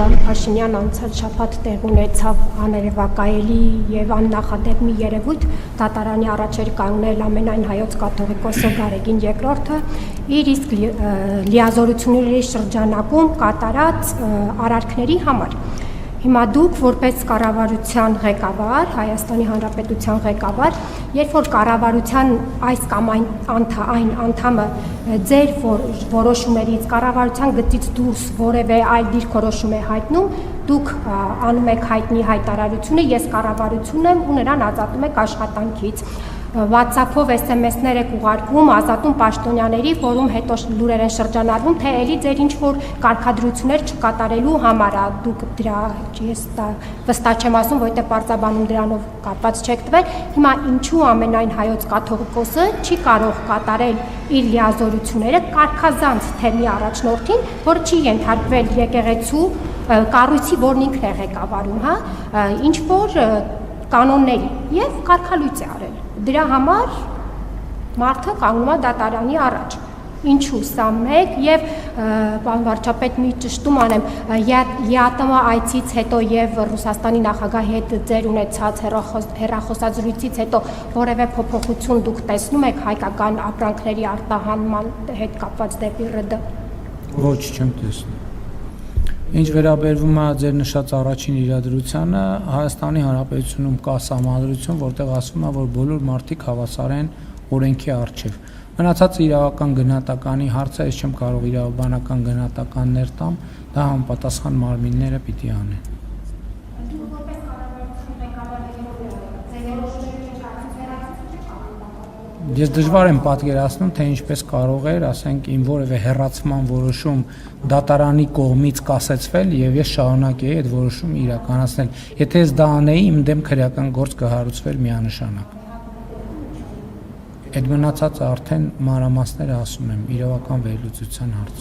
Պարոն Փաշինյան, անցած շաբաթ տեղ ունեցավ աներևակայելի եւ աննախադեպ մի երևույթ, դատարանի առաջ էր կանգնել ամենայն հայոց կաթողիկոսը Գարեգին II-ը իր իսկ լիազորությունների շրջանակում կատարած արարքների համար։ Հիմա դուք որպես կառավարության ղեկավար, Հայաստանի Հանրապետության ղեկավար, երբ որ կառավարության այս կամ այն անդամը ձեր որոշումներից կառավարության գծից դուրս որևէ այլ դիրքորոշում է հայտնում, դուք անում եք հայտնի հայտարարությունը, ես կառավարությունն եմ ու նրան ազատում եք աշխատանքից։ WhatsApp-ով SMS-ներ եք ուղարկում Ազատուն պաշտոնյաների, որում հետո լուրեր են շրջանառվում, թե էլի ձեր ինչ-որ կարգադրություններ չկատարելու համար է, դուք դրա ես վստահ չեմ ասում, որովհետև պարզաբանում դրանով կապված չեք տվել, հիմա ինչու ամենայն հայոց կաթողիկոսը չի կարող կատարել իր լիազորությունները կարգազանց թեմի առաջնորդին, որ չի ենթարկվել եկեղեցու կառույցի, որն ինքն է ղեկավարում, ինչ-որ կանոնների եւ կարգալույծ է արել։ Դրա համար մարդը կանգնում է դատարանի առաջ։ Ինչու սա մեկ եւ պարոն վարչապետ մի ճշտում անեմ, ԵԱՏՄ այցից հետո եւ Ռուսաստանի նախագահի հետ ձեր ունեցած հեռախոսազրույցից հետո որևէ փոփոխություն դուք տեսնում եք հայկական ապրանքների արտահանման հետ կապված դեպի ՌԴ։ Ոչ, չեմ տեսնում։ Ինչ վերաբերվում է ձեր նշած առաջին իրադրությանը, Հայաստանի Հանրապետությունում կա սահմանադրություն, որտեղ ասվում է, որ բոլոր մարդիկ հավասար են օրենքի առջև։ Մնացած իրավական գնահատականի հարցը ես չեմ կարող իրավաբանական գնահատականներ տամ, դա համապատասխան մարմինները պիտի անեն։ Ես դժվար եմ պատկերացնում, թե ինչպես կարող էր, ասենք, իմ որևէ հեռացման որոշում դատարանի կողմից կասեցվել եւ ես շարունակեի այդ որոշումը իրականացնել։ Եթե ես դա անեի, իմ դեմ քրեական գործ կհարուցվեր միանշանակ։ Այդ մնացածը արդեն մանրամասները ասում եմ, իրավական վերլուծության հարց։